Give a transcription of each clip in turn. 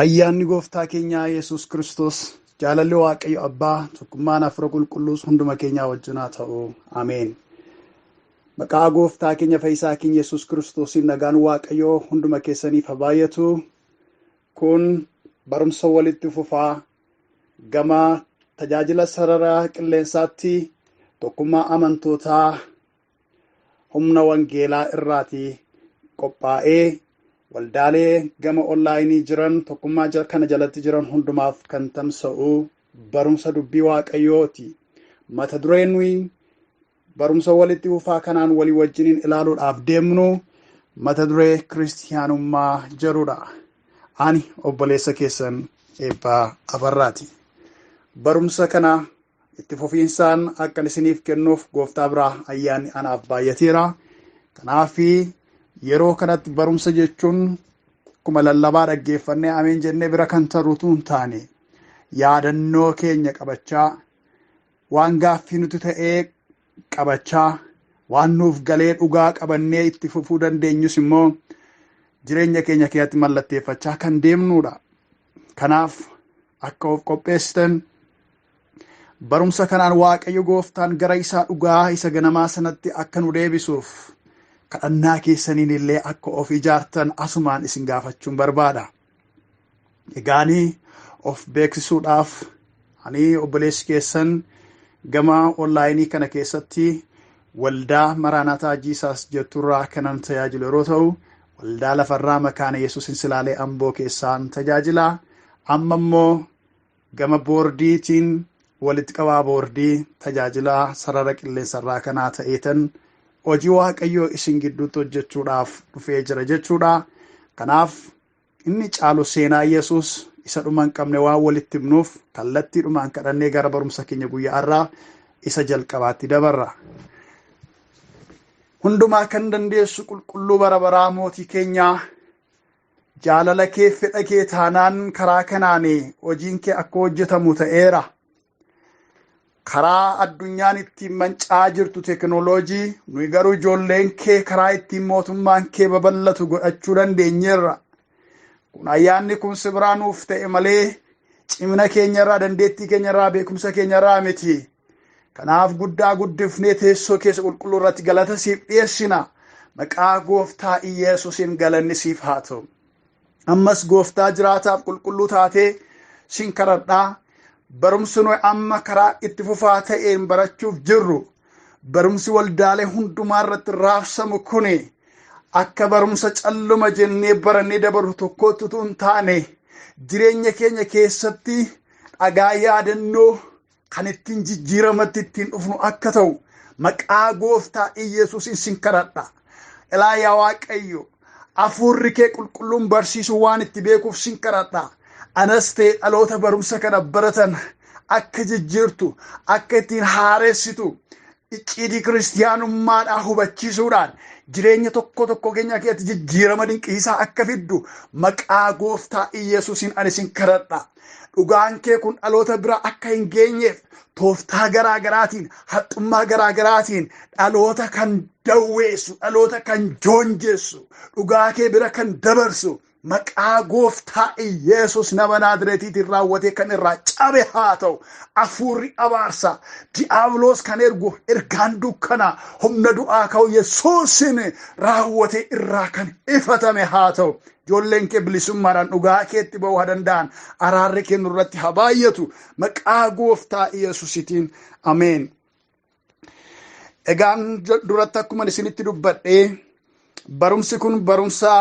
Ayyaanni gooftaa keenyaa Yesuus Kiristoos jaalalli Waaqayyo Abbaa tokkummaan Hafuura Qulqulluus hunduma keenyaa wajjin haa ta'u. Ameen. Maqaa gooftaa keenya Fayyisaa keenya Yesuus Kiristoosiin nagaan Waaqayyoo hunduma keessaniif haa baay'atu. Kun barumsa walitti fufaa gama tajaajila sararaa qilleensaatti tokkummaa amantootaa humna wangeelaa irraati qophaa'ee waldaalee gama onlaayinii jiran tokkummaa kana jalatti jiran hundumaaf kan tamsa'u barumsa dubbii Waaqayyooti. Mata dureen nuyi barumsa walitti fufaa kanaan walii wajjiniin ilaaluudhaaf deemnu mata duree kristaanummaa jedhudha. Ani obboleessa keessan Eebaa Abaarraati. Barumsa kana itti fufiinsaan akkan isiniif kennuuf gooftaa biraa ayyaanni anaaf baay'ateera. Kanaafi yeroo kanatti barumsa jechuun akkuma lallabaa dhaggeeffannee ameen jennee bira kan taruutu hin taane yaadannoo keenya qabachaa waan gaaffii nuti ta'ee qabachaa waan nuuf galee dhugaa qabannee itti fufuu dandeenyus immoo jireenya keenya keessatti mallatteeffachaa kan deemnudha. Kanaaf akka of qopheessitan barumsa kanaan Waaqayyo gooftaan gara isaa dhugaa isa ganamaa sanatti akka nu deebisuuf kadhannaa keessaniin illee akka of ijaartan asumaan isin gaafachuun barbaada. Egaanii of beeksisuudhaaf ani obboleessi keessan gama onlaayinii kana keessatti waldaa Maraanaataa Jiisaas jetturraa kanan tajaajilu yeroo ta'u, waldaa lafarraa makaana Yesuus Insilaalee Amboo keessaan tajaajila. Amma immoo gama boordiitiin walitti qabaa boordii tajaajila sarara qilleensarraa kanaa ta'eetan hojii Waaqayyoo isin gidduutti hojjechuudhaaf dhufee jira jechuudha. Kanaaf inni caalu seenaa Yesuus isa dhuma hin qabne waan walitti himnuuf kallattiidhumaan kadhannee gara barumsa keenya guyyaarraa isa jalqabaatti dabarra. Hundumaa kan dandeessu qulqulluu bara baraa mootii keenyaa jaalala kee fedha kee taanaan karaa kanaan hojiin kee akka hojjetamu ta'eera. Karaa addunyaan ittiin mancaa jirtu teknooloojii nuyi garuu ijoolleen kee karaa ittiin mootummaan kee babal'atu godhachuu dandeenyeerra. Kun ayyaanni kun si biraa nuuf ta'e malee cimina keenyarraa dandeettii keenyarraa beekumsa keenyarraa miti. Kanaaf guddaa guddifnee teessoo keessa qulqulluu irratti galata siif dhiyeessina. Maqaa gooftaa Yesuusiin galanni siif haa ta'u. Ammas gooftaa jiraataaf qulqulluu taatee sin kadhadhaa. Barumsi nuyi amma karaa itti fufaa ta'een barachuuf jirru barumsi waldaalee hundumaa irratti raabsamu kuni akka barumsa calluma jennee barannee dabarru tokkotti utuu hin taane jireenya keenya keessatti dhagaa yaadannoo kan ittiin jijjiiramatti ittiin dhufnu akka ta'u maqaa gooftaa Yesuusiin sin kadhadha. Ilaa yaa Waaqayyo hafuurri kee qulqulluun barsiisuu waan itti beekuuf sin kadhadha. Anas ta'e dhaloota barumsa kana baratan akka jijjiirtu akka ittiin haaressitu icciitii kristaanummaadhaa hubachiisuudhaan jireenya tokko keenya keessatti jijjiirama dinqiisaa akka fiddu maqaa gooftaa Yesuusiin ani sin kadhadha. Dhugaan kee kun dhaloota bira akka hin geenyeef tooftaa garaagaraatiin haxxummaa garaagaraatiin dhaloota kan dawweessu dhaloota kan joonjessu dhugaa kee bira kan dabarsu maqaa gooftaa Yesuus nama Naazreetiitiin raawwatee kan irraa cabe haa ta'u. Hafuurri abaarsa diiyaabiloos kan ergu ergaan dukkana humna du'aa ka'u Yesuusin raawwatee irraa kan ifatame haa ta'u. Ijoolleen kee bilisummaadhaan dhugaa keetti ba'uu haa danda'an. Araarri kee nurratti haa baay'atu maqaa gooftaa Yesuusiitiin ameen. Egaan duratti akkuma isinitti dubbadhee barumsi kun barumsa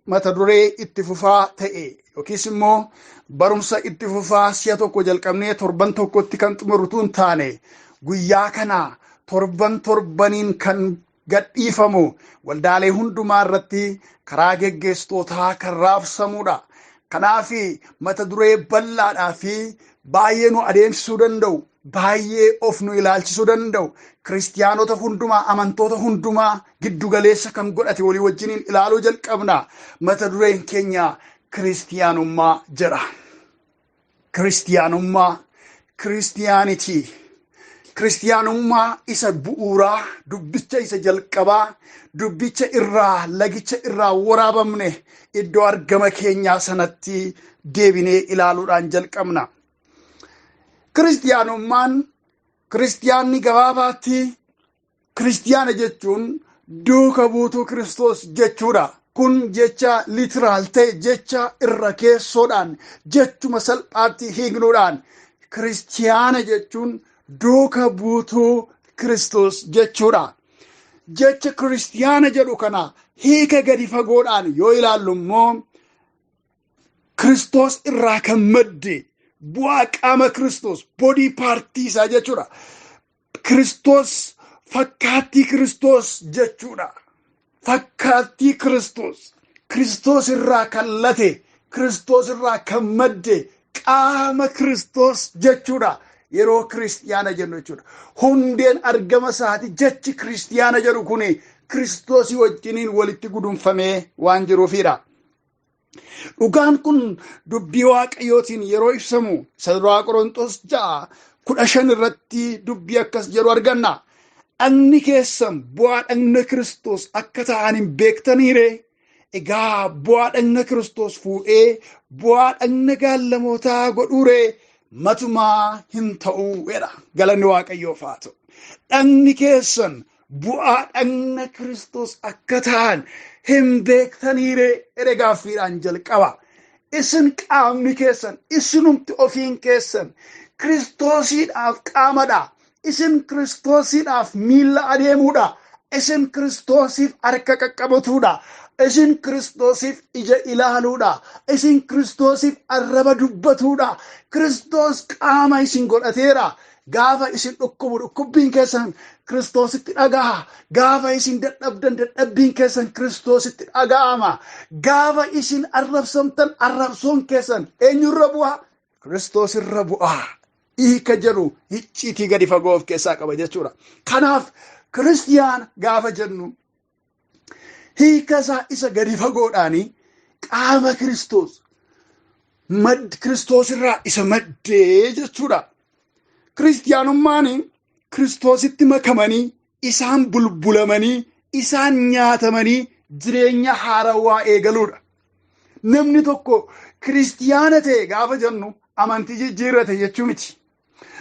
mata duree itti fufaa ta'e yookiis immoo barumsa itti fufaa si'a tokko jalqabnee torban tokkotti kan xumurutu hin taane guyyaa kana torbaniin kan gadhiifamu waldaalee hundumaa irratti karaa geggeessitootaa kan raabsamudha. Kanaaf mata duree bal'aadhaa fi baay'ee nu adeemsisuu danda'u, baay'ee of nu ilaalchisuu danda'u, kiristiyaanota hundumaa, amantoota hundumaa giddugaleessa kan godhate walii wajjiniin ilaaluu jalqabna. Mata dureen keenya kiristiyaanummaa jedha. Kiristiyaanummaa, kiristiyaanitii. Kiristiyaanummaa isa bu'uuraa, dubbicha isa jalqabaa, dubbicha irraa, lagicha irraa waraabamne iddoo argama keenyaa sanatti deebinee ilaaluudhaan jalqabna. Kiristiyaanummaan, kiristiyaanni gabaabaatti, kiristiyaana jechuun duuka buutuu Kiristoos jechuudha. Kun jecha litiraal ta'e, jecha irra keessoodhaan, jechuma salphaatti hiiknuudhaan kiristiyaana jechuun duuka buutuu Kiristoos jechuudha. Jecha kiristiyaana jedhu kana hiika gadi fagoodhaan yoo ilaallu immoo Kiristoos irraa kan madde bu'aa qaama Kiristoos, boodii paartii isaa jechuudha. Kiristoos fakkaattii Kiristoos jechuudha. Fakkaattii Kiristoos, Kiristoos irraa kan late, Kiristoos irraa kan madde qaama Kiristoos jechuudha. Yeroo kiristiyaana jennu jechuudha. Hundeen argama isaati jechi kiristiyaana jedhu kun Kiristoosii wajjiniin walitti gudunfamee waan jiruufidha. Dhugaan kun dubbii Waaqayyootiin yeroo ibsamu Duraa Qorontos 6:15 irratti dubbii akkas jedhu arganna. Dhagni keessan bu'aa dhagna Kiristoos akka ta'an hin beektaniire? Egaa bu'aa dhagna Kiristoos fuudhee bu'aa dhagna gaallamootaa godhuure matumaa hin ta'uu jedha. Galanni Waaqayyoof haa ta'u. Dhagni keessan bu'aa dhagna Kiristoos akka ta'an hin beektaniire? Jedhe gaaffiidhaan jalqaba. Isin qaamni keessan, isinumti ofiin keessan Kiristoosiidhaaf qaamadha. Isin Kiristoosiidhaaf miilla adeemuudha. Isin Kiristoosiif harka qaqqabatuudha. Isin Kiristoosiif ija ilaaluudha. Isin Kiristoosiif arraba dubbatuudha. Kiristoos qaama isin godhateera. Gaafa isin dhukkubu, dhukkubbiin keessan Kiristoositti dhaga'a. Gaafa isin dadhabdan, dadhabbiin keessan Kiristoositti dhaga'ama. Gaafa isin arrabsamtan, arrabsoon keessan eenyurra bu'a? Kiristoos irra bu'a. Hiika jedhu icciitii gadi fagoo of keessaa qaba jechuudha. Kanaaf kiristiyaana gaafa jennu hiika isaa isa gadi fagoodhaani qaama Kiristoos, Kiristoos irraa isa maddee jechuudha. Kiristiyaanummaan Kiristoositti makamanii, isaan bulbulamanii, isaan nyaatamanii jireenya haarawaa eegaluudha. Namni tokko kiristiyaana ta'e gaafa jennu amantii jijjiirrate jechuu miti.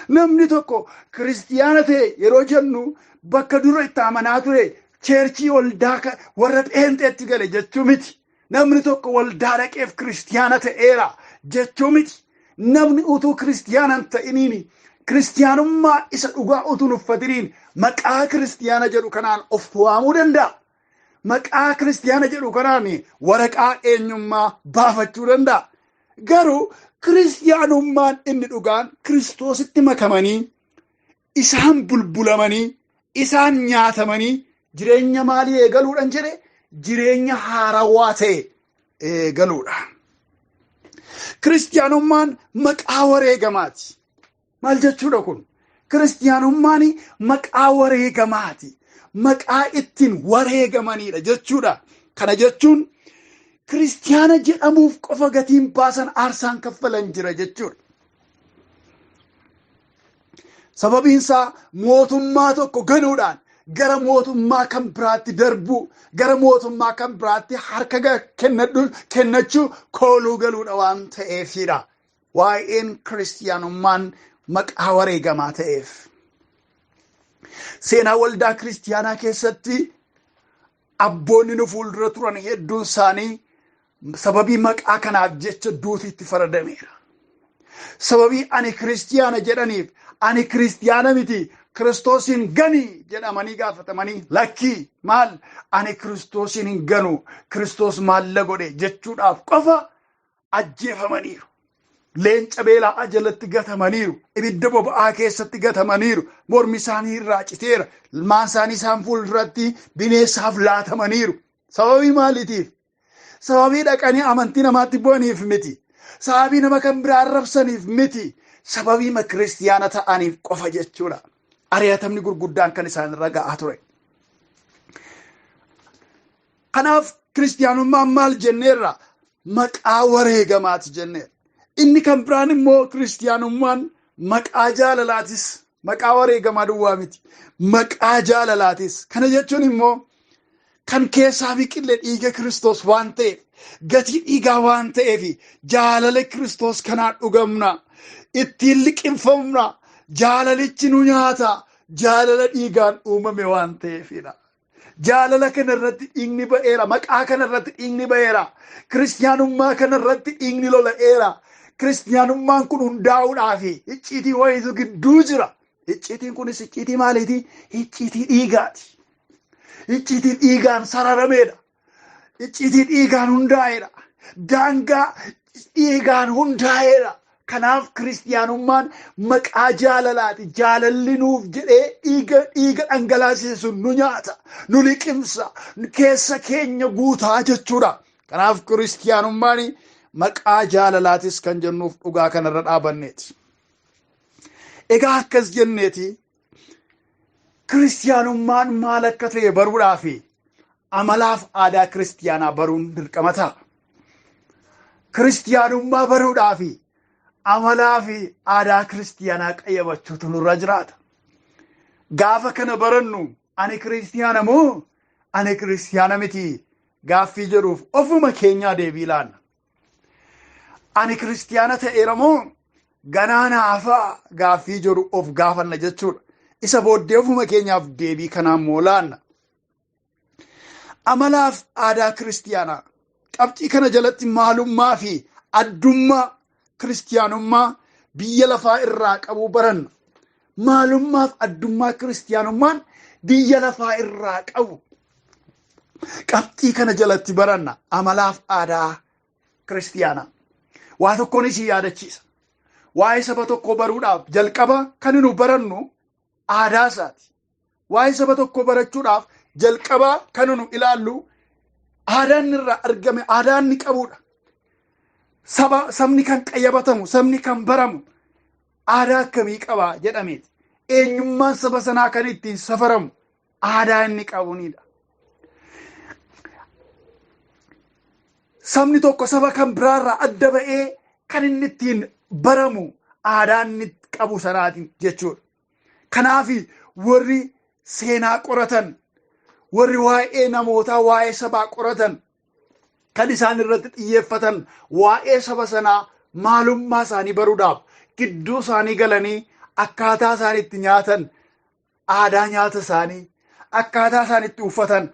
Namni tokko kiristiyaana ta'e yeroo jennu bakka dura itti amanaa ture cheerchii waldaa warra pheenxeetti gale jechuu miti. Namni tokko waldaa dhaqeef kiristiyaana ta'eera jechuu miti. Namni utuu kiristiyaana hin ta'iniin, kiristiyaanummaa isa dhugaa utuu hin uffatiniin maqaa kiristiyaana jedhu kanaan of waamuu danda'a. Maqaa kiristiyaana jedhu kanaan waraqaa eenyummaa baafachuu danda'a. Garuu kiristiyaanummaan inni dhugaan Kiristoositti makamanii, isaan bulbulamanii, isaan nyaatamanii jireenya maalii eegaluudhaan jedhe? Jireenya haarawaa ta'e eegaluudha. Kiristiyaanummaan maqaa wareegamaati. Maal jechuudha kun? Kiristiyaanummaan maqaa wareegamaati. Maqaa ittiin wareegamanidha jechuudha. Kana jechuun kiristiyaana jedhamuuf qofa gatiin baasan aarsaan kaffalan jira jechuudha. Sababiinsaa mootummaa tokko ganuudhaan gara mootummaa kan biraatti darbuu, gara mootummaa kan biraatti harka kennachuu, kooluu galuudha waan ta'eefidha. Waa'een kiristiyaanummaan maqaa wareegamaa ta'eef. Seenaa waldaa kiristiyaanaa keessatti abboonni nu fuuldura turan hedduun isaanii sababii maqaa kanaaf jecha duutiitti faradameera. Sababii ani kiristiyaana jedhaniif, ani kiristiyaana miti, Kiristoosiin gani jedhamanii gaafatamanii lakkii maal? Ani Kiristoosiin hin ganu, Kiristoos maalla godhe jechuudhaaf qofa ajjeefamaniiru. Leenca beelaa jalatti gatamaniiru. Ibidda boba'aa keessatti gatamaniiru. Mormi isaanii irraa citeera. Ilmaan isaanii isaan fuulduratti bineensaaf laatamaniiru. Sababii maaliitiif? Sababii dhaqanii amantii namaatti bu'aniif miti. sababii nama kan biraa arrabsaniif miti, sababii kiristiyaana ta'aniif qofa jechuudha. Ari'atamni gurguddaan kan isaan irra ga'aa ture. Kanaaf kiristiyaanummaan maal jenneerra? Maqaa wareegamaati jenneerra. Inni kan biraan immoo kiristiyaanummaan maqaa jaalalaatis, maqaa wareegamaa duwwaa miti, maqaa jaalalaatis. Kana jechuun immoo kan keessaa biqile dhiiga Kiristoos waan ta'eef, gatii dhiigaa waan ta'eef, jaalala Kiristoos kanaan dhugamna, ittiin liqinfamna, jaalalichi nu nyaata, jaalala dhiigaan uumame waan ta'eefidha. Jaalala kana irratti dhiigni ba'eera, maqaa kana irratti dhiigni ba'eera, kiristiyaanummaa kana irratti dhiigni lola'eera. Kiristiyaanummaan kun hundaa'uudhaaf icciitii wayiitu gidduu jira. Icciitiin kunis icciitii maaliiti? Icciitii dhiigaati. Icciitii dhiigaan sararameedha. Icciitii dhiigaan hundaa'eedha. Daangaa dhiigaan hundaa'eedha. Kanaaf kiristiyaanummaan maqaa jaalalaati. Jaalalli nuuf jedhee dhiiga dhangalaasisu nu nyaata, nu liqimsa, keessa keenya guutaa jechuudha. Kanaaf kiristiyaanummaan maqaa jaalalaatis kan jennuuf dhugaa kanarra dhaabanneeti. Egaa akkas jenneeti kiristiyaanummaan maal akka ta'e baruudhaaf amalaaf aadaa kiristiyaanaa baruun dirqama ta'a. Kiristiyaanummaa baruudhaaf amalaa fi aadaa kiristiyaanaa qayyabachuutu nurra jiraata. Gaafa kana barannu ani kiristiyaana moo ani kiristiyaana miti gaaffii jedhuuf ofuma keenyaa deebii laanna. Ani kiristiyaana ta'eera moo ganaa naafaa gaaffii jedhu of gaafanna jechuudha. Isa booddee ofuma keenyaaf deebii kanaan moo laanna. Amalaaf aadaa kiristiyaanaa qabxii kana jalatti maalummaa fi addummaa kiristiyaanummaa biyya lafaa irraa qabu baranna. Maalummaaf addummaa kiristiyaanummaan biyya lafaa irraa qabu qabxii kana jalatti baranna. Amalaaf aadaa kiristiyaanaa waa tokkoon isii yaadachiisa. Waa'ee saba tokko baruudhaaf jalqaba kan nu barannu aadaa isaati. Waa'ee saba tokko barachuudhaaf jalqaba kan nu ilaallu aadaan irraa argame, aadaan ni qabudha. Sabni kan qayyabatamu, sabni kan baramu aadaa akkamii qaba jedhameeti. Eenyummaan saba sanaa kan ittiin safaramu aadaa inni qabunidha. Sabni tokko saba kan biraarraa adda ba'ee kan inni ittiin baramu aadaa inni qabu sanaatiin jechuudha. Kanaaf warri seenaa qoratan, warri waa'ee namootaa, waa'ee sabaa qoratan kan isaan irratti xiyyeeffatan waa'ee saba sanaa maalummaa isaanii baruudhaaf gidduu isaanii galanii akkaataa isaan itti nyaatan aadaa nyaata isaanii, akkaataa isaan itti uffatan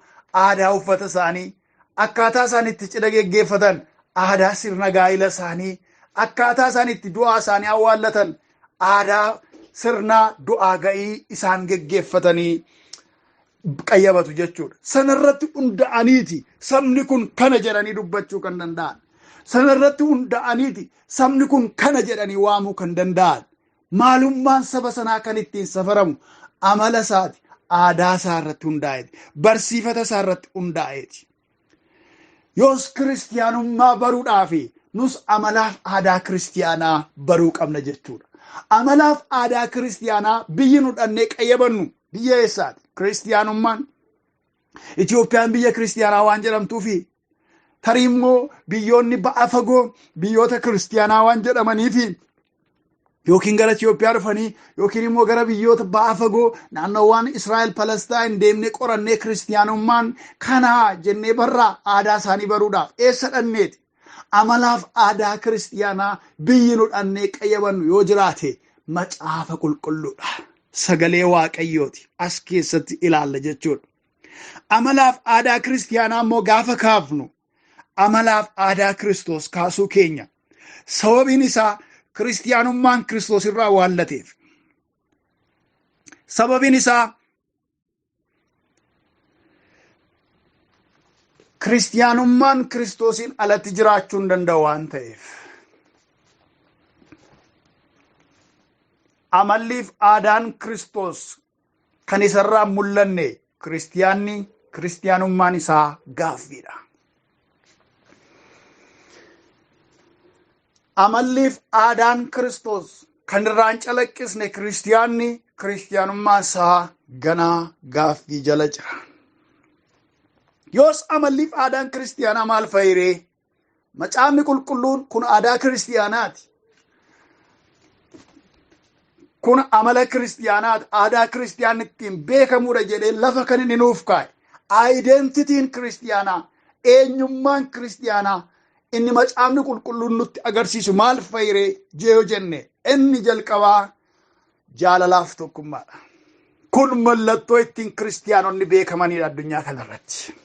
aadaa uffata isaanii, akkaataa isaan itti cidha geggeeffatan aadaa sirna gaa'ila isaanii, akkaataa isaan itti du'aa isaanii awwaallatan aadaa sirna du'aa ga'ii isaan geggeeffatanii qayyabatu jechuudha. Sanarratti hunda'aniiti sabni kun kana jedhanii dubbachuu kan danda'an. Sanarratti hunda'aniiti sabni kun kana jedhanii waamuu kan danda'an. Maalummaan saba sanaa kan ittiin safaramu amala isaati, aadaa isaa irratti hundaa'eeti, barsiifata isaa irratti hundaa'eeti. Yoos kiristiyaanummaa baruudhaaf nus amalaaf aadaa kiristiyaanaa baruu qabna jechuudha. Amalaaf aadaa kiristiyaanaa biyyi nu dhannee qayyabannu biyya eessaati? Kiristiyaanummaan Itoophiyaan biyya kiristiyaanaa waan jedhamtuufi tarii immoo biyyoonni ba'a fagoo biyyoota kiristiyaanaa waan jedhamaniifi yookiin gara Itoophiyaa dhufanii yookiin immoo gara biyyoota ba'a fagoo naannoowwan Israa'el Palestaan deemnee qorannee kiristiyaanummaan kanaa jennee barraa aadaa isaanii baruudhaaf eessa dhanneeti? Amalaaf aadaa kiristiyaanaa biyyi nu dhannee qayyabannu yoo jiraate macaafa qulqulluudha. Sagalee Waaqayyooti as keessatti ilaalla jechuudha. Amalaaf aadaa kiristiyaanaa immoo gaafa kaafnu amalaaf aadaa Kiristoos kaasuu keenya sababiin isaa kiristiyaanummaan Kiristoos irraa waallateef. Sababiin isaa kiristiyaanummaan Kiristoosiin alatti jiraachuu hin danda'u waan ta'eef. Amalliif aadaan Kiristoos kan isarraa mul'anne kiristiyaanummaan isaa gaaffiidha. amalliif aadaan Kiristoos kan irraan calaqqisne kiristiyaanni kiristiyaanummaan isaa ganaa gaaffii jala jira. Yoos amalliif aadaan kiristiyaanaa maal fa'iree? Macaafni qulqulluun kun aadaa kiristiyaanaati. Kun amala kiristiyaanaati. Aadaa kiristiyaanni ittiin beekamuudha jedhee lafa kan inni nuuf kaa'e. Aayidentitiin kiristiyaanaa, eenyummaan kiristiyaanaa inni macaafni qulqulluun nutti agarsiisu maal fa'iree yoo jenne inni jalqabaa jaalalaaf tokkummaadha. Kun mallattoo ittiin kiristiyaanonni beekamanidha addunyaa kanarratti.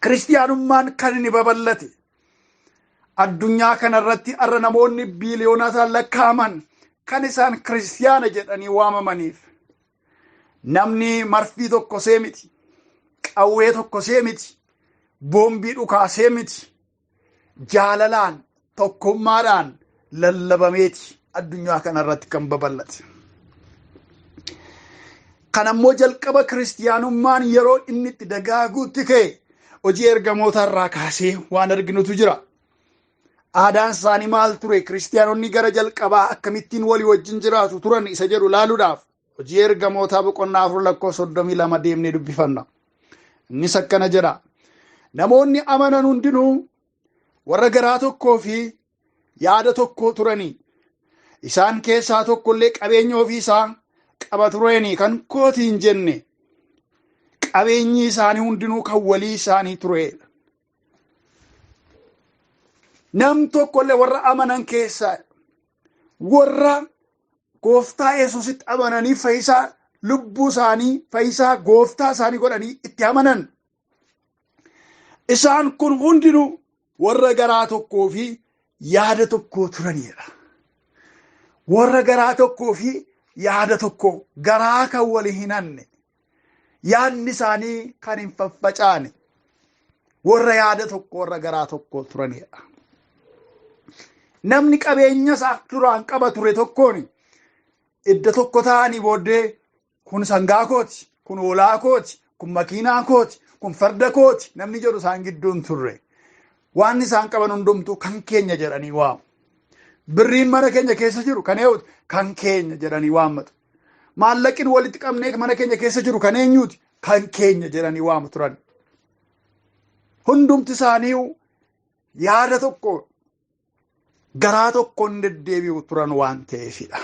Kiristiyaanummaan kan inni babal'ate addunyaa kanarratti har'a namoonni biiliyoonotaan lakkaa'aman kan isaan kiristiyaana jedhanii waamamaniif namni marfii tokko see miti, qawwee tokko see miti, boombii dhukaasee miti, jaalalaan tokkummaadhaan lallabameeti addunyaa kanarratti kan babal'ate. Kan ammoo jalqaba kiristiyaanummaan yeroo inni itti dagaaguutti ka'e hojii ergamoota irraa kaasee waan arginutu jira. Aadaan isaanii maal ture? Kiristiyaanonni gara jalqabaa akkamittiin walii wajjin jiraatu turan isa jedhu laaluudhaaf hojii ergamootaa boqonnaa 4:32 deemnee dubbifanna. Innis akkana jedha. Namoonni amanan hundinuu warra garaa tokkoo fi yaada tokko turanii. Isaan keessaa tokkollee qabeenya ofiisaa qaba turanii kan kooti hin jenne. Qabeenyi isaanii hundinuu kan walii isaanii tureedha. Nam tokkollee warra amanan keessaa warra gooftaa Yesuusitti amananii fayyisaa lubbuu isaanii fayyisaa gooftaa isaanii godhanii itti amanan. Isaan kun hundinuu warra garaa tokkoo fi yaada tokkoo turanidha. Warra garaa tokkoo fi yaada tokko garaa kan walii hin hanne. Yaadni isaanii kan hin faffacaane warra yaada tokko warra garaa tokko turanidha. Namni qabeenya isaa duraan qaba ture tokkoon idda tokko ta'anii booddee kun sangaa kooti, kun hoolaa kooti, kun makiinaa kooti, kun farda kooti namni jedhu isaan gidduun turre. Waan isaan qaban hundumtuu kan keenya jedhanii waamu. Birriin mana keenya keessa jiru kan eenyuuti? Kan keenya jedhanii waammatu. Maallaqni walitti qabnee mana keenya keessa jiru kan eenyuuti? Kan keenya jedhanii waamu turan. Hundumti isaanii yaada tokko garaa tokkoon deddeebi'u turan waan ta'eefidha.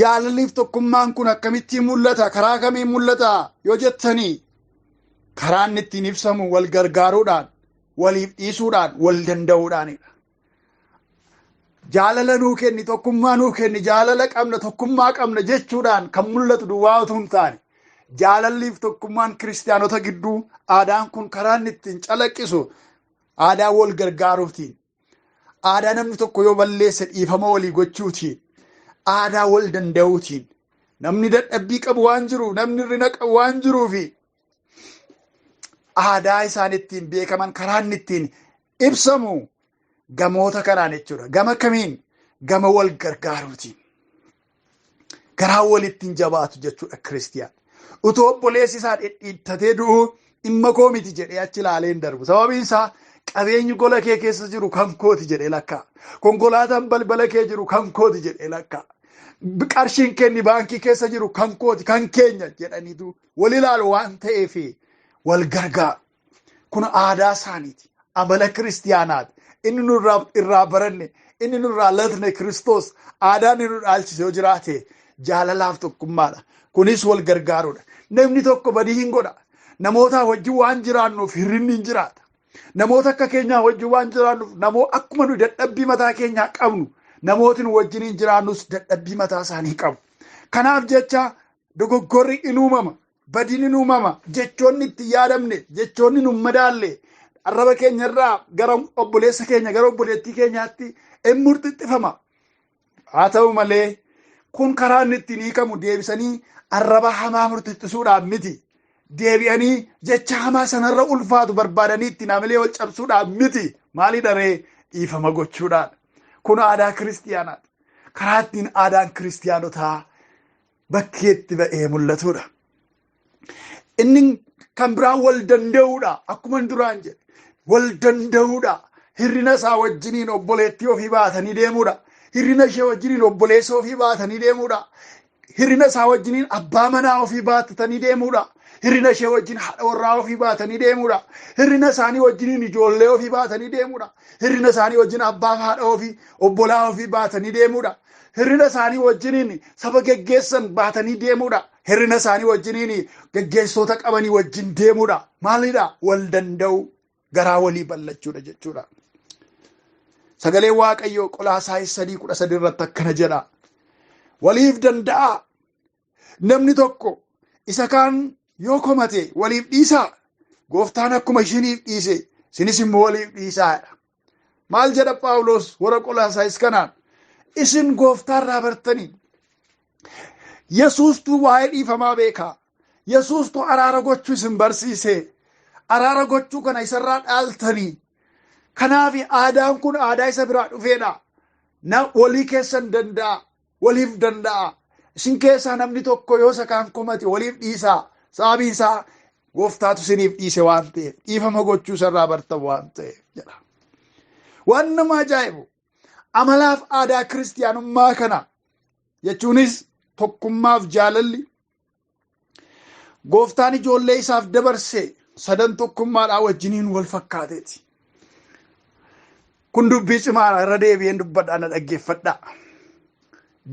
Jaalalliif tokkummaan kun akkamittiin mul'ata? Karaa kamiin mul'ata yoo jettanii karaan ittiin ibsamu wal gargaaruudhaan, waliif dhiisuudhaan, wal danda'uudhaanidha. Jaalala nuu kenni, tokkummaa nuu kenni, jaalala qabna, tokkummaa qabna jechuudhaan kan mul'atu duwwaa utuu hin taane jaalalliif tokkummaan kiristiyaanota gidduu aadaan kun karaan ittiin calaqqisu aadaa wal gargaaruutiin, aadaa namni tokko yoo balleesse dhiifama walii gochuutiin, aadaa wal danda'uutiin, namni dadhabbii qabu waan jiruuf, namni hirrina qabu waan jiruufi aadaa isaan ittiin beekaman karaan ittiin ibsamu gamoota kanaan jechuudha. Gama kamiin? Gama wal gargaaruutiin. Garaa walittiin jabaatu jechuudha kiristiyaan. Utoo obboleessi isaa dhidhiittatee du'u dhimma koo miti jedhee achi ilaalee hin darbu. Sababiin isaa qabeenyi gola kee keessa jiru kan kooti jedhee lakkaa'a. Konkolaataan balbala kee jiru kan kooti jedhee lakkaa'a. Qarshiin kenni baankii keessa jiru kan kooti kan keenya jedhaniitu wal ilaalu waan ta'eef wal gargaaru. Kun aadaa isaaniiti. Amala kiristiyaanaati. Inni nurraa irraa baranne, inni nurraa latne Kiristoos aadaan inni nu dhaalchise yoo jiraate jaalalaaf tokkummaadha. Kunis wal gargaaruudha. Namni tokko badii hin godha. Namoota wajjin waan jiraannuuf hirrinni hin jiraata. Namoota akka keenyaa wajjin waan jiraannuuf namoota akkuma nu dadhabbii mataa keenyaa qabnu namooti nu wajjin hin jiraannus dadhabbii mataa isaanii qabu. Kanaaf jecha dogoggorri in uumama, badiin in uumama, jechoonni itti yaadamne, jechoonni nu madaalle arraba keenya irraa gara obboleessa keenya gara obboleettii keenyaatti in murtixxifama. Haa ta'u malee kun karaa inni ittiin hiikamu deebisanii arraba hamaa murtixxisuudhaaf miti. Deebi'anii jecha hamaa sanarra ulfaatu barbaadanii ittiin amalee wal cabsuudhaaf miti. Maalii dharee dhiifama gochuudhaan. Kun aadaa kiristiyaanaati. Karaa ittiin aadaan kiristiyaanotaa bakkeetti ba'ee mul'atudha. Inni kan biraan wal danda'uudha. Akkuma duraan jedhe wal danda'uudha. hirrina isaa wajjiniin obboleettii ofii baatanii deemuudha. Hirrina ishee wajjiniin obboleessa ofii baatanii deemuudha. Hirrina isaa wajjiniin abbaa manaa ofii baatanii deemuudha. Hirrina ishee wajjin haadha warraa ofii baatanii deemuudha. Hirrina isaanii wajjiniin ijoollee ofii baatanii deemuudha. Hirrina isaanii wajjin abbaa fi haadha ofii obbolaa ofii baatanii deemuudha. Hirrina isaanii wajjiniin saba geggeessan baatanii deemuudha. Hirrina isaanii wajjiniin geggeessota qabanii wajjin deemuudha. Maalidha? Wal danda'u, garaa walii bal'achuudha jechuudha. Sagalee Waaqayyoo Qolaasaayis 3:13 irratti akkana jedha. Waliif danda'a. Namni tokko isa kaan yoo komate waliif dhiisaa. Gooftaan akkuma isiniif dhiise isinis immoo waliif dhiisaadha. Maal jedha Phaawulos warra Qolaasaayis kanaan? Isin gooftaarraa bartanii. Yesuustuu waa'ee dhiifamaa beekaa. Yesuustuu araara gochuu isin barsiise. Araara gochuu kana isarraa dhaaltanii. Kanaaf aadaan kun aadaa isa biraa dhufeedha. Walii keessan danda'a. Waliif danda'a. Isin keessaa namni tokko yoo isa kaan komate waliif dhiisaa. Sababiin isaa gooftaatu isiniif dhiise waan ta'eef. Dhiifama gochuu isarraa bartan waan ta'eef jedha. Waan nama ajaa'ibu amalaaf aadaa kiristaanummaa kana jechuunis tokkummaaf jaalalli gooftaan ijoollee isaaf dabarse sadan tokkummaadhaa wajjiniin wal fakkaateeti. Kun dubbii cimaadha. Irra deebi'een dubbadhaa na dhaggeeffadhaa.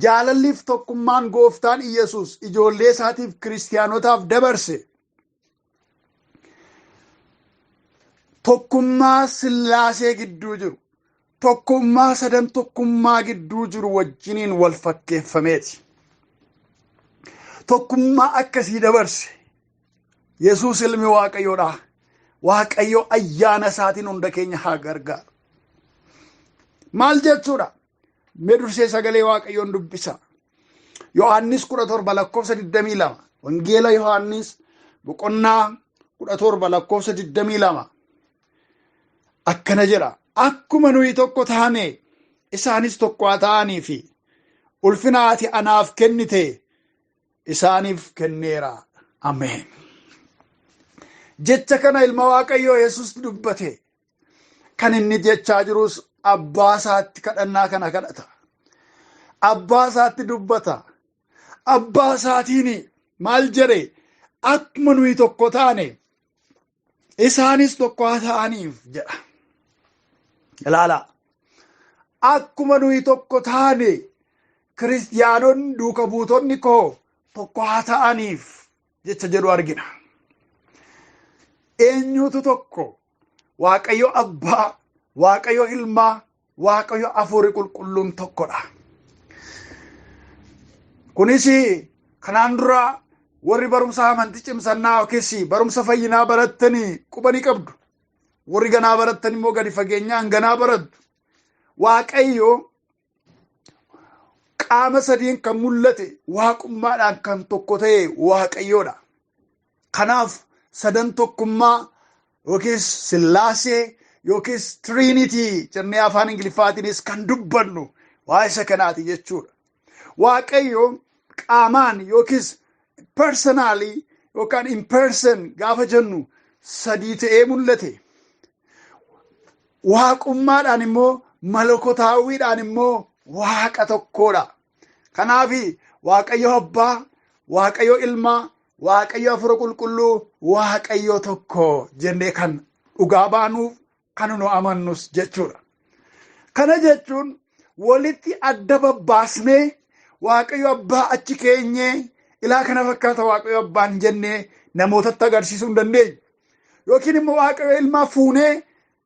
Jaalalliif tokkummaan gooftaan Iyesuus ijoollee isaatiif kiristaanotaaf dabarse tokkummaa sillaasee gidduu jiru, tokkummaa sadan tokkummaa gidduu jiru wajjiniin wal fakkeeffameeti. Tokkummaa akkasii dabarse Yesuus ilmi Waaqayyoodha. Waaqayyo ayyaana isaatiin hunda keenya haa gargaaru. Maal jechuudha? Mee dursee sagalee Waaqayyoon dubbisa. Yohaannis 17:22. Wangeela Yohaannis boqonnaa 17:22. Akkana jedha. Akkuma nuyi tokko taane isaanis tokko haa ta'anii fi ulfina ati anaaf kennite isaaniif kenneera. Ameen. Jecha kana ilma Waaqayyoo Yesuus dubbate. Kan inni jechaa jirus abbaa isaatti kadhannaa kana kadhata. Abbaa isaatti dubbata. Abbaa isaatiin maal jedhe? Akkuma nuyi tokko taane isaanis tokko haa ta'aniif jedha. Ilaala. Akkuma nuyi tokko taane kiristaanonni duuka buutonni koo tokko haa ta'aniif jecha jedhu argina. Eenyutu tokko? Waaqayyo abbaa, Waaqayyo ilmaa, Waaqayyo hafuurri qulqulluun tokkodha. Kunis kanaan dura warri barumsa amantii cimsannaa yookiis barumsa fayyinaa barattanii qubanii qabdu. Warri ganaa barattan immoo gadi fageenyaan ganaa barattu. Waaqayyo qaama sadiin kan mul'ate waaqummaadhaan kan tokko ta'e Waaqayyoodha. Kanaaf sadan tokkummaa yookiis sillaasee yookiis trinity jennee afaan Ingiliffaatiinis kan dubbannu waa isa kanaati jechuudha. Waaqayyo qaamaan yookiis personally yookaan in person gaafa jennu sadii ta'ee mul'ate. Waaqummaadhaan immoo malakotaawiidhaan immoo waaqa tokkodha. Kanaaf Waaqayyo abbaa, Waaqayyo ilmaa, Waaqayyo hafuura qulqulluu, Waaqayyo tokko jennee kan dhugaa baanuuf kan nu amannus jechuudha. Kana jechuun walitti adda babbaasnee Waaqayyo abbaa achi keenyee ilaa kana fakkaata Waaqayyo abbaan jennee namootatti agarsiisuu hin dandeenyu. Yookiin immoo Waaqayyo ilmaa fuunee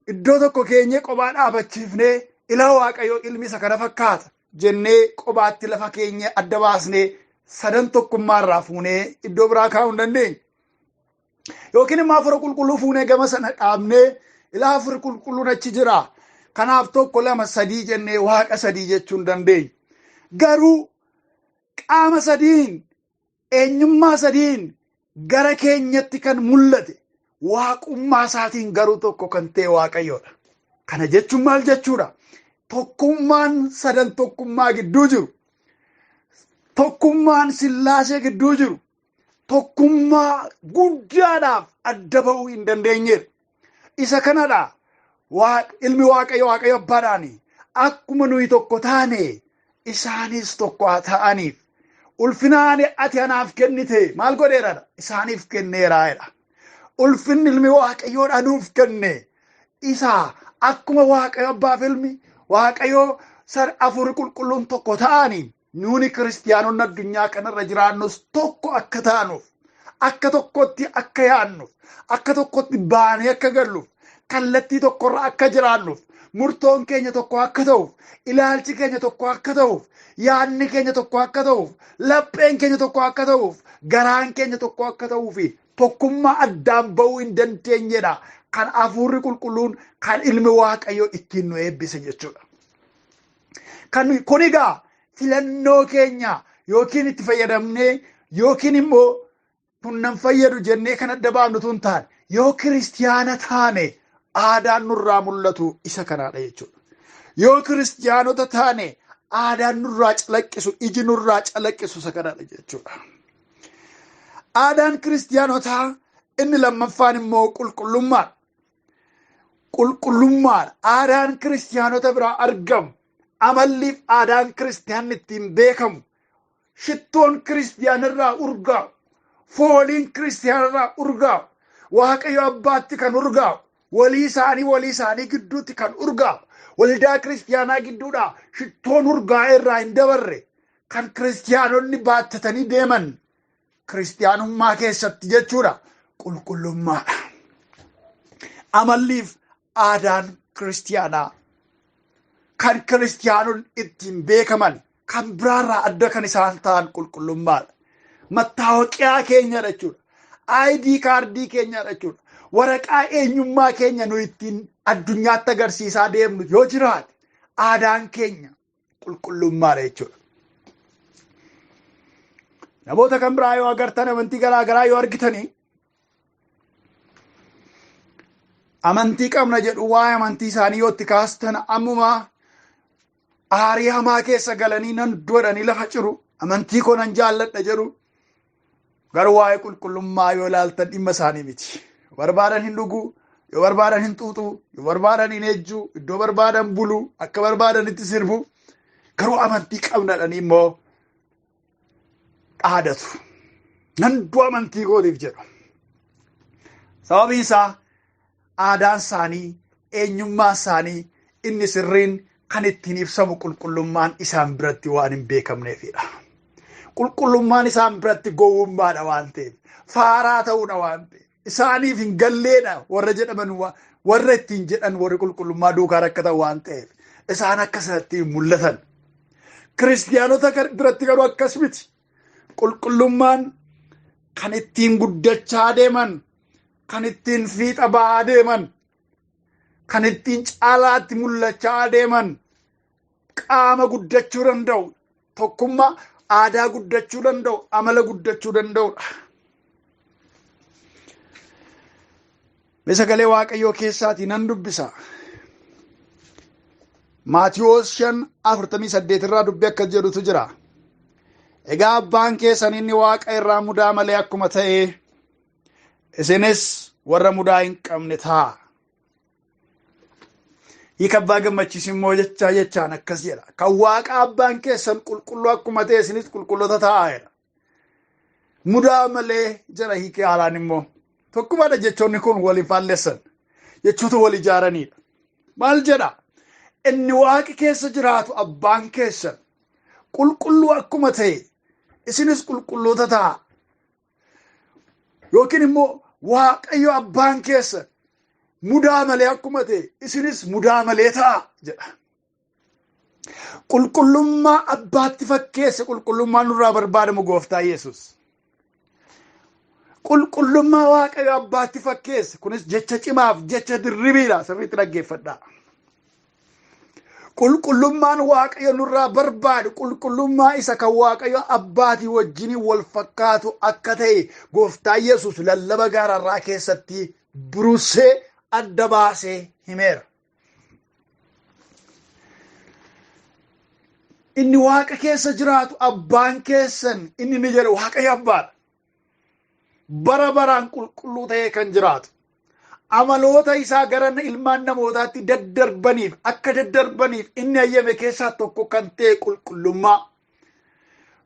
iddoo tokko keenyee qophaa dhaabachiifnee ilaa Waaqayyo ilmi isa kana fakkaata jennee qophaatti lafa keenyee adda baasnee sadan tokkummaarraa fuunee iddoo biraa kaa'uu hin dandeenyu. Yookiin immoo hafuura qulqulluu fuunee gama sana dhaabnee ilaa hafuura qulqulluun achi jira. Kanaaf tokko lama sadii jennee waaqa sadii jechuu hin dandeenyu. Garuu qaama sadiin eenyummaa sadiin gara keenyatti kan mul'ate waaqummaa isaatiin garuu tokko kan ta'e Waaqayyoodha. Kana jechuun maal jechuudha? Tokkummaan sadan tokkummaa gidduu jiru, tokkummaan sillaasee gidduu jiru, tokkummaa guddaadhaaf adda ba'uu hin dandeenyedha. Isa kanadha ilmi waaqayyo abbaadhaani akkuma nuyi tokko taane isaanis tokko haa ta'aniif ulfinaan ati anaaf kennite maal godheeradha isaaniif kenneeraadha. Ulfinni ilmi waaqayyoodha nuuf kenne isa akkuma waaqayyo abbaaf ilmi waaqayyo hafuurri qulqulluun tokko ta'anii nuuni kiristaanonni addunyaa kanarra jiraannus tokko akka taanuuf akka tokkotti akka yaannuuf akka tokkotti baanee akka galluuf kallattii tokkorra akka jiraannuuf murtoon keenya tokko akka ta'uuf ilaalchi keenya tokko akka ta'uuf yaadni keenya tokko akka ta'uuf lapheen keenya tokko akka ta'uuf garaan keenya tokko akka ta'uufi tokkummaa addaan ba'uu hin dandeenyedha kan hafuurri qulqulluun kan ilmi waaqayyo ittiin nu eebbise jechuudha. Kun egaa filannoo keenya yookiin itti fayyadamnee yookiin immoo tunnan fayyadu jennee kan adda baafnu tun taane yoo kiristiyaana taane aadaan nurraa mul'atu isa kanaadha jechuudha. Yoo kiristiyaanota taane aadaan nurraa calaqqisu iji nurraa calaqqisu isa kanaadha jechuudha. Aadaan kiristiyaanotaa inni lammaffaan immoo qulqullummaadha. Qulqullummaadha. Aadaan kiristiyaanota biraa argamu. Amalliif aadaan kiristiyaanni ittiin beekamu. Shittoon kiristiyaanirraa urgaa'u. Fooliin kiristiyaanirraa urgaa'u. Waaqayyo abbaatti kan urgaa'u. Walii isaanii gidduutti kan urgaa'u. Waldaa kiristiyaanaa gidduudhaa shittoon urgaa'e irraa hin dabarre kan kiristiyaanonni baattatanii deeman. Kiristiyaanummaa keessatti jechuudha qulqullummaadha. Amalliif aadaan kiristiyaanaa kan kiristiyaanonni ittiin beekaman kan biraarraa adda kan isaan ta'an qulqullummaadha. Mattaawoqiyaa keenyadha jechuudha. ID kaardii keenyadha jechuudha. Waraqaa eenyummaa keenya nu ittiin addunyaatti agarsiisaa deemnu yoo jiraate aadaan keenya qulqullummaadha jechuudha. Namoota kan biraa yoo agartan amantii garaa garaa yoo argitanii amantii qabna jedhu waa'ee amantii isaanii yoo itti kaastan ammuma aarii hamaa keessa galanii nan duudhanii lafa ciru amantii koo nan jaalladha jedhu garuu waa'ee qulqullummaa yoo ilaaltan dhimma isaanii miti. Barbaadan hin dhuguu, yoo barbaadan hin xuuxuu, yoo barbaadan hin ejjuu, iddoo barbaadan buluu, akka barbaadan itti sirbu garuu amantii qabnadhanii immoo dhaadatu. Nan du'a amantii kootiif jedhu. Sababiin isaa aadaan isaanii, eenyummaan isaanii inni sirriin kan ittiin ibsamu qulqullummaan isaan biratti waan hin beekamneefidha. Qulqullummaan isaan biratti gowwummaadha waan ta'eef, faaraa ta'uudha waan ta'eef, isaaniif hin galleedha warra jedhaman warra ittiin jedhan warri qulqullummaa duukaa rakkatan waan ta'eef isaan akkasatti mul'atan. Kiristiyaanota biratti garuu akkas miti. Qulqullummaan kan ittiin guddachaa deeman, kan ittiin fiixa ba'aa deeman, kan ittiin caalaatti mul'achaa deeman, qaama guddachuu danda'u, tokkummaa aadaa guddachuu danda'u, amala guddachuu danda'udha. Sagalee Waaqayyoo keessaatii nan dubbisa. Maatiyos 5:48 irraa dubbii akkas jedhutu jira. Egaa abbaan keessan inni Waaqa irraa mudaa malee akkuma ta'e isinis warra mudaa hin qabne ta'a. Hiika abbaa gammachiisu immoo jechaan akkas jedha. Kan Waaqa abbaan keessan qulqulluu akkuma ta'e isinis qulqulloota ta'a jedha. Mudaa malee jira hiikee haalaan immoo. Tokkumaadha jechoonni kun waliin faalleessan. Jechoota wal ijaaranidha. Maal jedha? Inni Waaqi keessa jiraatu abbaan keessan qulqulluu akkuma ta'e isinis qulqulloota ta'a. Yookiin immoo Waaqayyo abbaan keessan mudaa malee akkuma ta'e isinis mudaa malee ta'a jedha. Qulqullummaa abbaatti fakkeesse qulqullummaa nurraa barbaadamu gooftaa Yesus. Qulqullummaa Waaqayyo abbaatti fakkeesse kunis jecha cimaaf jecha dirribiidha sirriitti dhaggeeffadhaa. Qulqullummaan Waaqayyo nurraa barbaadu qulqullummaa isa kan Waaqayyo abbaatii wajjin wal fakkaatu akka ta'e gooftaa Yesus lallaba gaararraa keessatti buruusee adda baasee himeera. Inni Waaqa keessa jiraatu abbaan keessan inni ni jedhu Waaqayyo abbaadha. Bara baraan qulqulluu ta'ee kan jiraatu. amaloota isaa gara ilmaan namootaatti daddarbaniif akka daddarbaniif inni ayyame keessaa tokko kan ta'e qulqullummaa.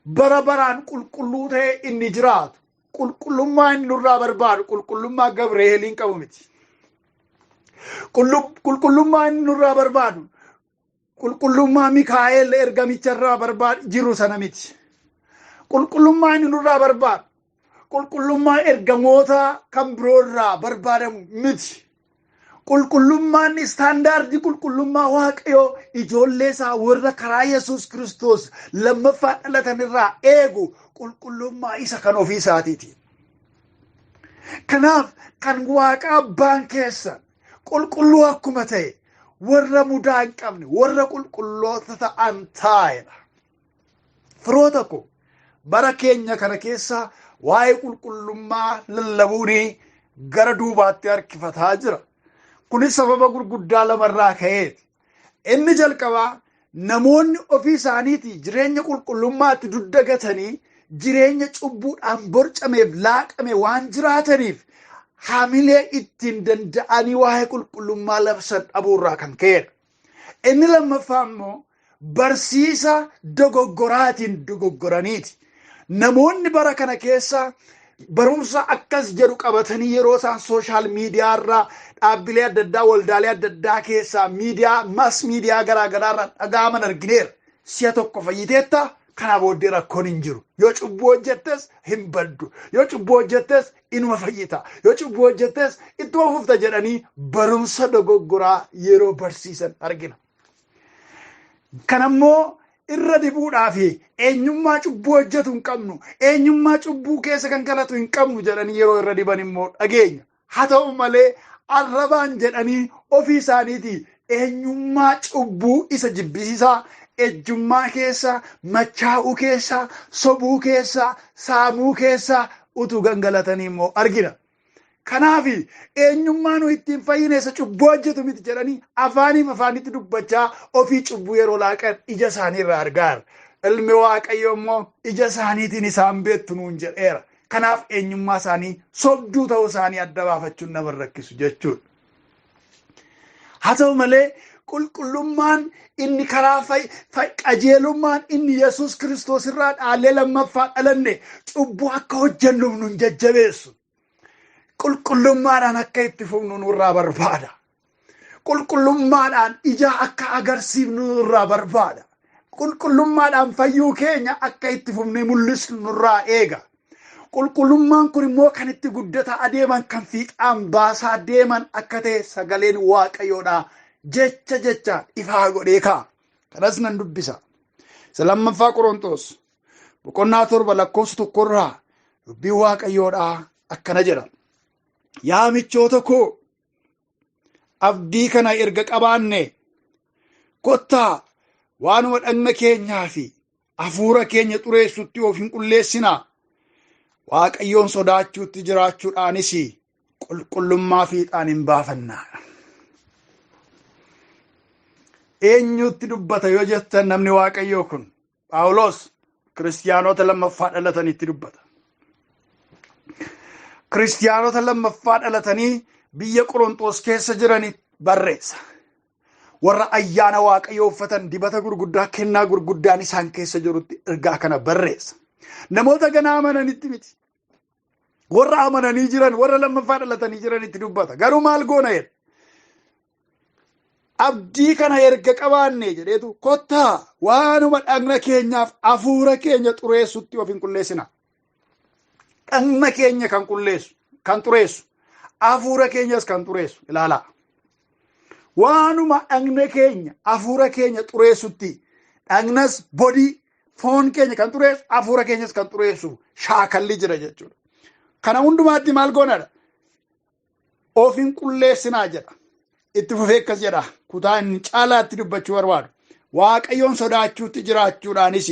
Bara baraan qulqulluu ta'e inni jiraatu. Qulqullummaa inni nurraa barbaadu qulqullummaa Gabreeliin qabu miti. Qulqullummaa inni nurraa barbaadu qulqullummaa Mikaa'el ergamicharraa barbaadu jiru sana miti. Qulqullummaa inni nurraa barbaadu qulqullummaa ergamoota kan biroorraa barbaadamu miti. Qulqullummaan istaandaardii qulqullummaa Waaqayyoo ijoollee isaa warra karaa Yesuus Kiristoos lammaffaa dhalatanirraa eegu qulqullummaa isa kan ofii isaatiiti. Kanaaf kan Waaqa abbaan keessan qulqulluu akkuma ta'e warra mudaa hin qabne warra qulqulloota ta'an taa'edha. Firoota koo bara keenya kana keessa waa'ee qulqullummaa lallabuun gara duubaatti harkifataa jira. Kunis sababa gurguddaa lamarraa ka'eeti. Inni jalqabaa namoonni ofii isaaniitii jireenya qulqullummaatti duddagatanii jireenya cubbuudhaan borcameef laaqame waan jiraataniif haamilee ittiin danda'anii waa'ee qulqullummaa labsan dhabuurraa kan ka'edha. Inni lammaffaa immoo barsiisa dogoggoraatiin dogoggoraniiti. Namoonni bara kana keessa barumsa akkas jedhu qabatanii yeroo isaan sooshaal miidiyaa irraa dhaabbilee adda addaa waldaalee adda addaa keessaa miidiyaa mas miidiyaa garaagaraa irraa dhaga'aman argineera. Si'a tokko fayyiteetta kanaa booddee rakkoon hin jiru. Yoo cubbuu hojjettes hin baddu. Yoo cubbuu hojjettes inuma fayyita. Yoo cubbuu hojjettes ittuma fufta jedhanii barumsa dogoggoraa yeroo barsiisan argina. Kanammoo irra dibuudhaaf eenyummaa cubbuu hojjetu hin qabnu, eenyummaa cubbuu keessa kan galatu hin qabnu jedhanii yeroo irra diban immoo dhageenya. Haa ta'u malee arrabaan jedhanii ofii isaaniitii eenyummaa cubbuu isa jibbisiisaa ejjummaa keessa, machaa'uu keessa, sobuu keessa, saamuu keessa utuu gangalatanii immoo argina. Kanaaf eenyummaa nu ittiin fayyine isa cubbuu hojjetu miti jedhanii afaanitti dubbachaa ofii cubbuu yeroo laaqan ija isaanii irraa argaara. Ilmi Waaqayyo immoo ija isaaniitiin isaan beektu nuun jedheera. Kanaaf eenyummaa isaanii sobduu ta'uu isaanii adda baafachuun nama rakkisu jechuudha. Haa ta'u malee qulqullummaan inni karaa qajeelummaan inni Yesuus Kiristoos irraa dhaalee lammaffaa dhalanne cubbuu akka hojjennuuf nun jajjabeessu. Qulqullummaadhaan akka itti fufnu nurraa barbaada. Qulqullummaadhaan ija akka agarsiifnu nurraa barbaada. Qulqullummaadhaan fayyuu keenya akka itti fufnee mul'isnu nurraa eega. Qulqullummaan kun immoo kan itti guddataa adeeman kan fiixaan baasaa deeman akka ta'e sagaleen Waaqayyoodhaa jecha ifaa godhee kaa'a. Kanas nan dubbisa. Isa lammaffaa Qorontos boqonnaa 7 lakkoofsa 1 irraa dubbiin Waaqayyoodhaa akkana jedha. Yaa michoota koo abdii kana erga qabaanne kottaa waanuma dhagna keenyaa fi hafuura keenya xureessutti of hin qulleessinaa. Waaqayyoon sodaachuutti jiraachuudhaanis qulqullummaa fiixaan hin baafannaa. Eenyutti dubbata yoo jettan namni Waaqayyoo kun Phaawulos kiristaanota lammaffaa dhalatanitti dubbata. Kiristaanota lammaffaa dhalatanii biyya Qorontos keessa jiranii barreessa. Warra ayyaana Waaqayyoo uffatan dibata gurguddaa kennaa gurguddaan isaan keessa jirutti ergaa kana barreessa. Namoota ganaa amananitti miti. Warra amananii jiran warra lammaffaa dhalatanii jiranitti dubbata. Garuu maal goona jedha? Abdii kana erga qabaanne jedheetu kottaa waanuma dhagna keenyaaf hafuura keenya xureessutti of hin qulleessina. Dhagna keenya kan xureessu, hafuura keenyas kan xureessu ilaalaa. Waanuma dhagna keenya hafuura keenya xureessutti dhagnas bodii foon keenya kan xureessu hafuura keenyas kan xureessu shaakalli jira jechuudha. Kana hundumaatti maal goonadha? Of hin qulleessinaa jedha. Itti fufee akkas jedha. Kutaa inni caalaatti dubbachuu barbaadu. Waaqayyoon sodaachuutti jiraachuudhaanis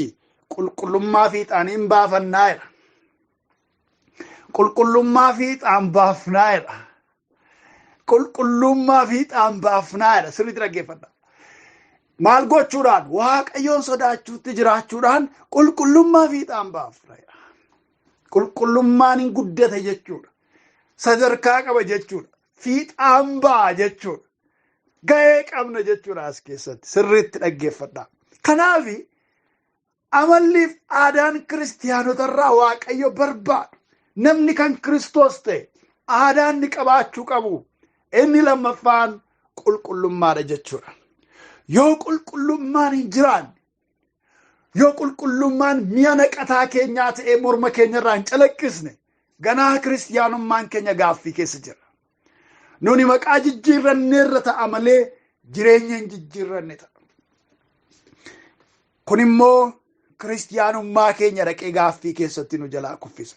qulqullummaa fiixaan hin baafannaa jedha. Qulqullummaa fiixaan baafnaa jedha. Qulqullummaa fiixaan baafnaa jedha. Sirriitti dhaggeeffadha. Maal gochuudhaan? Waaqayyoon sodaachuutti jiraachuudhaan qulqullummaa fiixaan baafnaa jedha. Qulqullummaan hin guddate jechuudha. Sadarkaa qaba jechuudha. fiixaan ba'a jechuudha. Gahee qabna jechuudha as keessatti sirriitti dhaggeeffadhaa. Kanaaf amalliif aadaan kiristaanotarraa Waaqayyo barbaadu namni kan Kiristoos ta'e aadaan ni qabaachuu qabu. Inni lammaffaan qulqullummaadha jechuudha. Yoo qulqullummaan hin jiraanne, yoo qulqullummaan mi'a naqataa keenyaa ta'ee morma keenyarraa hin calaqqisne, ganaa kiristaanummaan keenya gaaffii keessa jira. Nuni maqaa jijjiirranneerra ta'a malee jireenya hin jijjiirranne ta'a. Kun immoo kiristaanummaa keenya dhaqee gaaffii keessatti nu jalaa kuffisa.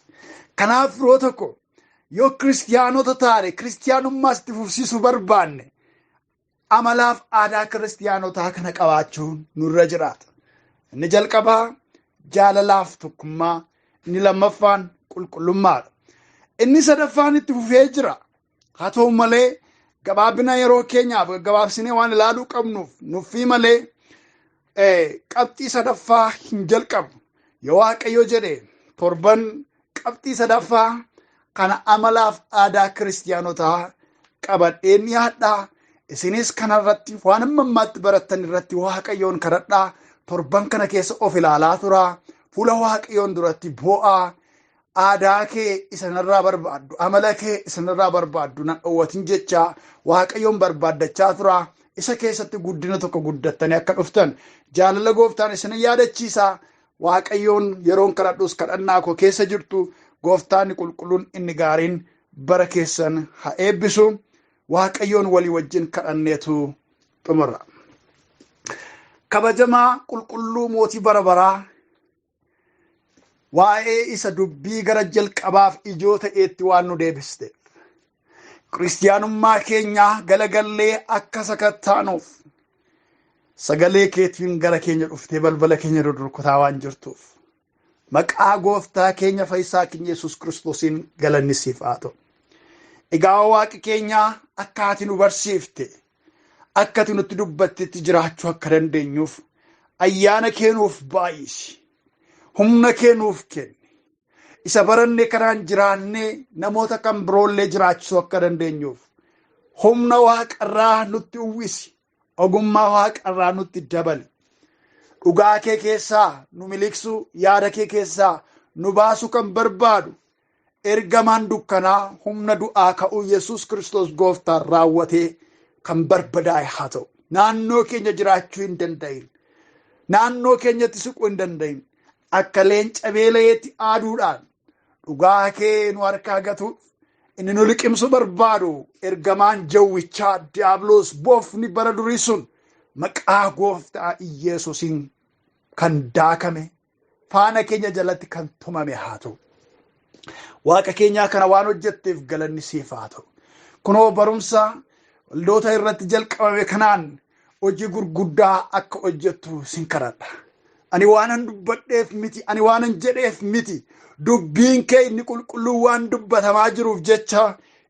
Kanaaf yeroo tokko yoo kiristaanota taane kiristaanummaas itti fufsiisuu barbaanne amalaaf aadaa kiristaanotaa kana qabaachuun nurra jiraata. Inni jalqabaa jaalalaaf tokkummaa, inni lammaffaan qulqullummaadha. Inni sadaffaan itti fufee jira. Haa ta'u malee gabaabina yeroo keenyaaf gabaabsinee waan ilaaluu qabnuuf nuffii malee qabxii sadaffaa hin jalqabnu. Yoo Waaqayyo jedhe torban qabxii sadaffaa kana amalaaf aadaa kiristaanotaa qabadheen dhiyaadhaa. Isinis kanarratti waan ammaatti barattan irratti Waaqayyoon kadhadhaa. Torban kana keessa of ilaalaa turaa. Fuula Waaqayyoon duratti boo'aa. Aadaa kee isanirraa barbaaddu, amala kee isanirraa barbaaddu nan dhowwatin jechaa Waaqayyoon barbaaddachaa turaa. Isa keessatti guddina tokko guddattanii akka dhuftan jaalala Gooftaan isin yaadachiisaa. Waaqayyoon yeroon kadhadhus kadhannaa koo keessa jirtu. Gooftaan qulqulluun inni gaariin bara keessan haa eebbisu. Waaqayyoon walii wajjin kadhanneetu xumurra. Kabajamaa qulqulluu mootii bara baraa waa'ee isa dubbii gara jalqabaaf ijoo ta'eetti waan nu deebisteef kiristaanummaa keenyaa galagallee akka sakattaanuuf sagalee keetiin gara keenya dhuftee balbala keenya durkutaa waan jirtuuf maqaa Gooftaa keenya Fayyisaa keenya Yesuus Kiristoosiin galanni siif haa ta'u. Egaa Waaqi keenya akka ati nu barsiifte akka ati nutti dubbattetti jiraachuu akka dandeenyuuf ayyaana kee nuuf baay'isi. Humna kee nuuf kenni. Isa barannee kanaan jiraannee namoota kan biroollee jiraachisuu akka dandeenyuuf humna Waaqarraa nutti uwwisi. Ogummaa Waaqarraa nutti dabali. Dhugaa kee keessaa nu miliqsuu, yaada kee keessaa nu baasuu kan barbaadu ergamaan dukkanaa humna du'aa ka'uu Yesuus Kiristoos Gooftaan raawwatee kan barbadaa'e haa ta'u. Naannoo keenya jiraachuu hin danda'in. Naannoo keenyatti siquu hin danda'in. Akka leenca beela'eetti aaduudhaan dhugaa kee nu harkaa gatuuf inni nu liqimsu barbaadu ergamaan jawwichaa diiyaabiloos boofni bara durii sun maqaa Gooftaa Yesuusiin kan daakame faana keenya jalatti kan tumame haa ta'u. Waaqa keenyaa kana waan hojjetteef galanni siif haa ta'u. Kunoo barumsa waldoota irratti jalqabame kanaan hojii gurguddaa akka hojjettu sin kadhadha. Ani waanan dubbadheef miti, ani waanan jedheef miti. Dubbiin kee inni qulqulluu waan dubbatamaa jiruuf jecha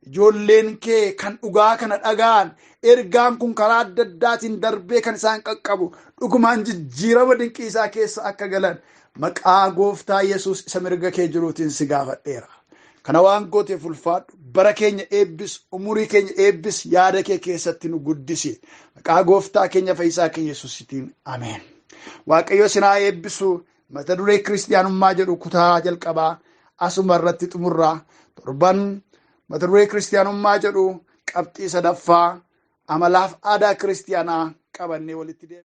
ijoolleen kee kan dhugaa kana dhaga'an ergaan kun karaa adda addaatiin darbee kan isaan qaqqabu dhugumaan jijjiirama dinqii isaa keessa akka galan maqaa Gooftaa Yesuus isa mirga kee jiruutiin si gaafadheera. Kana waan gooteef ulfaadhu bara keenya eebbis, umurii keenya eebbis, yaada kee keessatti nu guddisi. Maqaa Gooftaa keenya Fayyisaa keenya Yesuusitiin ameen. Waaqayyo sinaa eebbisu. Mata duree kiristaanummaa jedhu kutaa jalqabaa asuma irratti xumurraa. Torban mata duree kiristaanummaa jedhu qabxii sadaffaa amalaaf aadaa kiristaanaa qabannee walitti deema.